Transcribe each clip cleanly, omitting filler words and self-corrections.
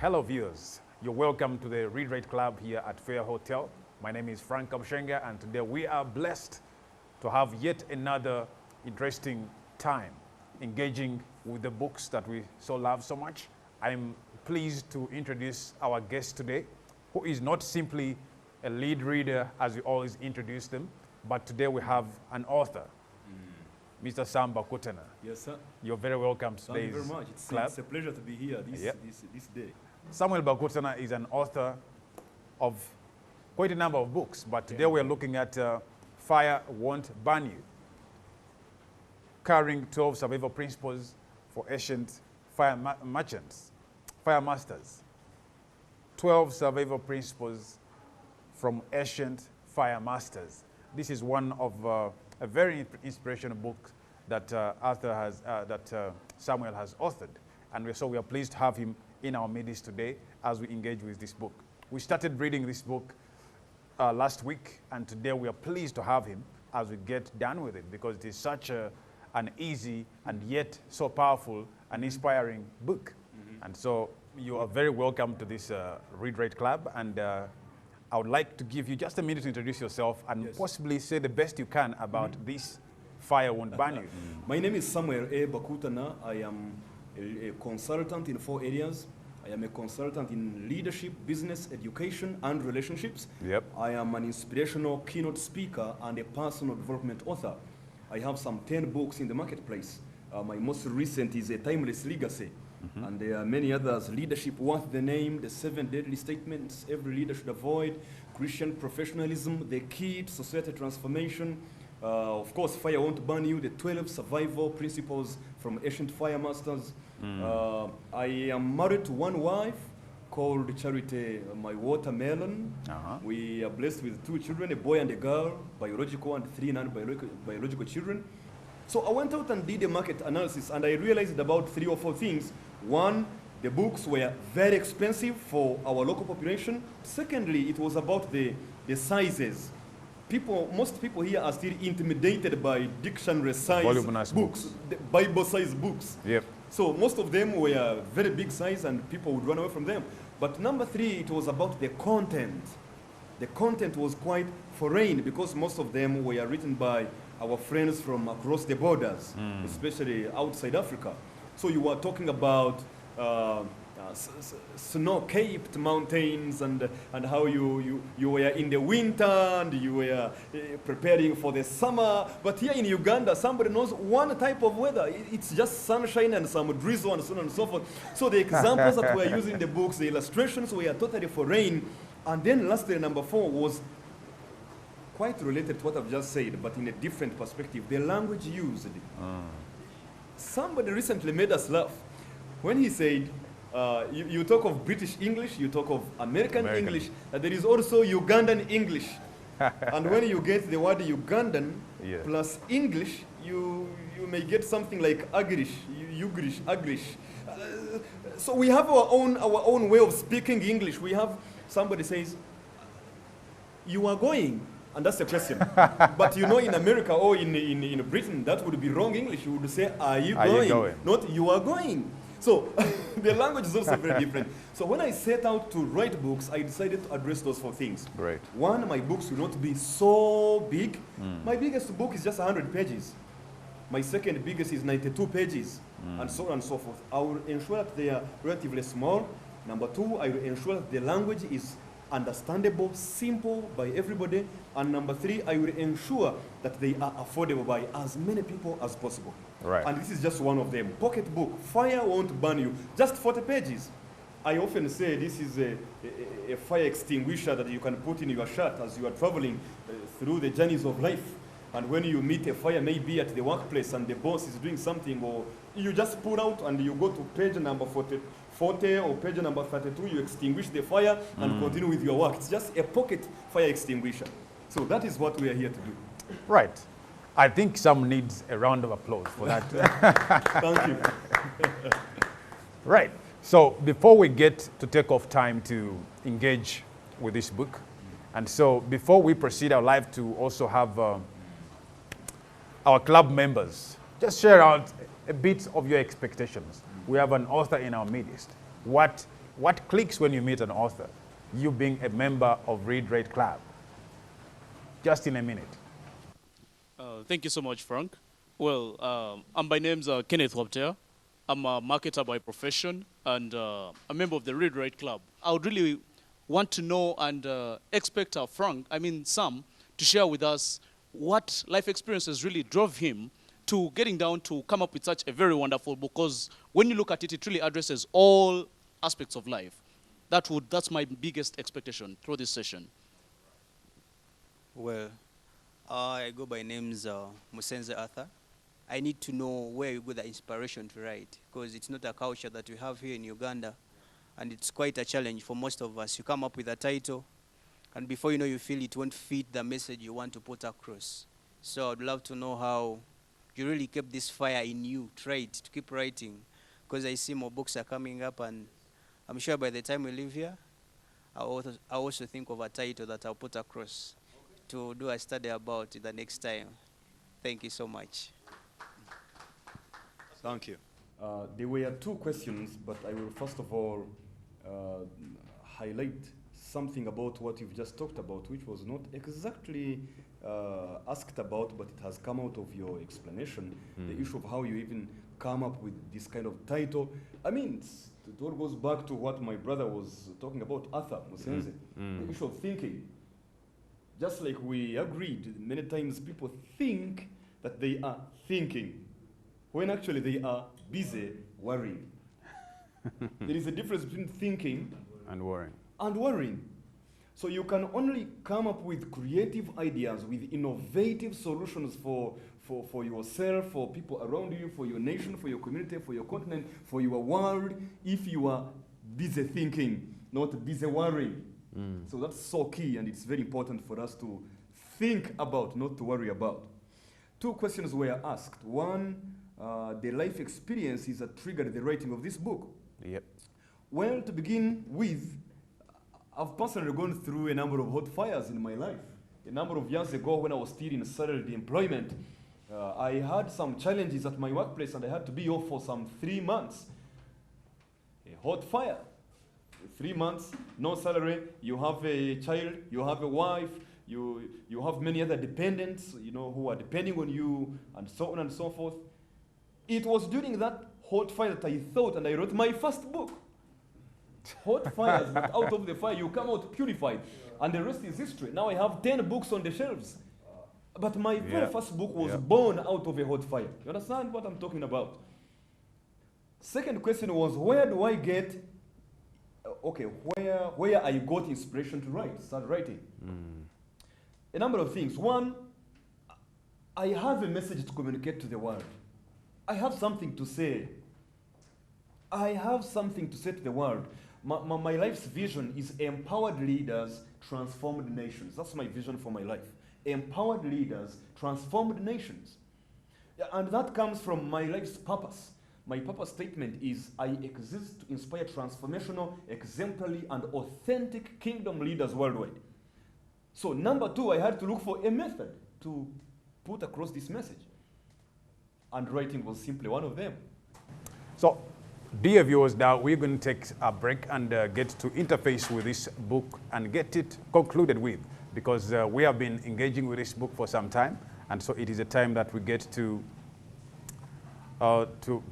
Hello viewers, you're welcome to the Read-Write Club here at Fair Hotel. My name is Frank Kamshenga, and today we are blessed to have yet another interesting time engaging with the books that we so love so much. I'm pleased to introduce our guest today, who is not simply a lead reader as we always introduce them, but today we have an author, Mr. Sam Bakutana. Yes, sir. You're very welcome to today's Thank you very much. It's a pleasure to be here this day. Samuel Bakutana is an author of quite a number of books, but today we're looking at Fire Won't Burn You, carrying 12 survival principles for ancient fire masters. 12 survival principles from ancient fire masters. This is one of a very inspirational book that Samuel has authored, and so we are pleased to have him in our midst today as we engage with this book. We started reading this book last week, and today we are pleased to have him as we get done with it, because it is such an easy and yet so powerful and inspiring book. And so you are very welcome to this Read-Write Club, and I would like to give you just a minute to introduce yourself and possibly say the best you can about this Fire Won't Burn You. My name is Samuel A. Bakutana. I am a consultant in 4 areas. I am a consultant in leadership, business, education, and relationships. Yep. I am an inspirational keynote speaker and a personal development author. I have some 10 books in the marketplace. My most recent is A Timeless Legacy. And there are many others: Leadership Worth the Name, The 7 Deadly Statements Every Leader Should Avoid, Christian Professionalism, The Key to Society Transformation, of course, Fire Won't Burn You, The 12 Survival Principles from Ancient Fire Masters. I am married to one wife called Charity, my watermelon. We are blessed with 2 children, a boy and a girl, biological and 3 non-biological children. So I went out and did a market analysis, and I realized about 3 or 4 things. One, the books were very expensive for our local population. Secondly, it was about the sizes. Most people here are still intimidated by dictionary-size books, the Bible-size books. Yep. So most of them were very big size, and people would run away from them. But number 3, it was about the content. The content was quite foreign, because most of them were written by our friends from across the borders, especially outside Africa. So you were talking about snow-capped mountains and how you were in the winter and you were preparing for the summer. But here in Uganda, somebody knows one type of weather. It's just sunshine and some drizzle and so on and so forth. So the examples that were used in the books, the illustrations were totally foreign. And then lastly, number 4 was quite related to what I've just said, but in a different perspective, the language used. Somebody recently made us laugh when he said, you talk of British English, you talk of American English, there is also Ugandan English. And when you get the word Ugandan plus English, you may get something like Agrish, Ugrish, Agrish. So we have our own way of speaking English. We have somebody says, you are going. And that's the question. But you know, in America or in Britain, that would be wrong English. You would say, are you going? Not you are going. So the language is also very different. So when I set out to write books, I decided to address those 4 things. Great. One, my books will not be so big. My biggest book is just 100 pages. My second biggest is 92 pages, and so on and so forth. I will ensure that they are relatively small. Number 2, I will ensure that the language is understandable, simple by everybody. And number 3, I will ensure that they are affordable by as many people as possible. Right. And this is just one of them. Pocket book, Fire Won't Burn You, just 40 pages. I often say this is a fire extinguisher that you can put in your shirt as you are traveling through the journeys of life. And when you meet a fire, maybe at the workplace, and the boss is doing something, or you just pull out and you go to page number 40 or page number 32, you extinguish the fire and continue with your work. It's just a pocket fire extinguisher. So that is what we are here to do. Right. I think Sam needs a round of applause for that. Thank you. Right. So before we get to take off time to engage with this book, and so before we proceed, I'd like to also have our club members just share out a bit of your expectations. We have an author in our midst. What what clicks when you meet an author? You being a member of Read-Write Club. Just in a minute. Thank you so much, Frank. Well, my name's Kenneth Waptea. I'm a marketer by profession and a member of the Read-Write Club. I would really want to know and expect Frank, Sam, to share with us what life experiences really drove him to getting down to come up with such a very wonderful book, because when you look at it, it really addresses all aspects of life. That's my biggest expectation through this session. Well, I go by names Musenze Arthur. I need to know where you got the inspiration to write, because it's not a culture that we have here in Uganda, and it's quite a challenge for most of us. You come up with a title, and before you know, you feel it won't fit the message you want to put across. So I'd love to know how you really kept this fire in you, tried to keep writing, because I see more books are coming up, and I'm sure by the time we leave here, I'll also think of a title that I'll put across to do a study about the next time. Thank you so much. Thank you. There were two questions, but I will first of all highlight something about what you've just talked about, which was not exactly asked about, but it has come out of your explanation, the issue of how you even come up with this kind of title. I mean, it all goes back to what my brother was talking about, Arthur Musenze, the issue of thinking. Just like we agreed, many times people think that they are thinking, when actually they are busy worrying. There is a difference between thinking and worrying. So you can only come up with creative ideas, with innovative solutions for yourself, for people around you, for your nation, for your community, for your continent, for your world, if you are busy thinking, not busy worrying. So that's so key, and it's very important for us to think about, not to worry about. Two questions were asked. One, the life experiences that triggered the writing of this book. Yep. Well, to begin with, I've personally gone through a number of hot fires in my life. A number of years ago, when I was still in salaried employment, I had some challenges at my workplace, and I had to be off for some 3 months. A hot fire. 3 months, no salary, you have a child, you have a wife, you have many other dependents, who are depending on you, and so on and so forth. It was during that hot fire that I thought, and I wrote my first book. Hot fires, but out of the fire you come out purified, and the rest is history. Now I have 10 books on the shelves. But my very first book was born out of a hot fire. You understand what I'm talking about? Second question was, where do I get where I got inspiration to start writing? A number of things. One, I have a message to communicate to the world. I have something to say. I have something to say to the world. My life's vision is empowered leaders, transformed nations. That's my vision for my life. Empowered leaders, transformed nations. And that comes from my life's purpose. My purpose statement is, I exist to inspire transformational, exemplary, and authentic kingdom leaders worldwide. So number two, I had to look for a method to put across this message. And writing was simply one of them. So, dear viewers, now we're going to take a break and get to interface with this book and get it concluded with, because we have been engaging with this book for some time, and so it is a time that we get to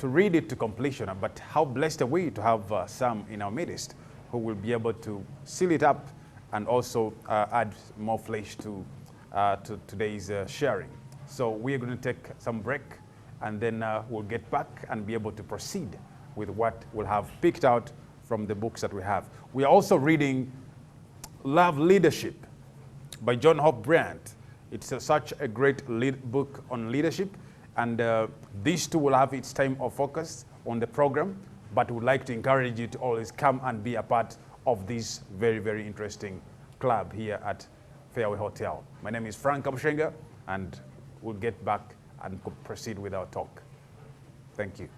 read it to completion. But how blessed are we to have Sam in our midst who will be able to seal it up and also add more flesh to today's sharing. So we are going to take some break, and then we'll get back and be able to proceed with what we'll have picked out from the books that we have. We are also reading Love Leadership by John Hope Bryant. It's such a great book on leadership, and these two will have its time of focus on the program, but would like to encourage you to always come and be a part of this very, very interesting club here at Fairway Hotel. My name is Frank Abushenga, and we'll get back and proceed with our talk. Thank you.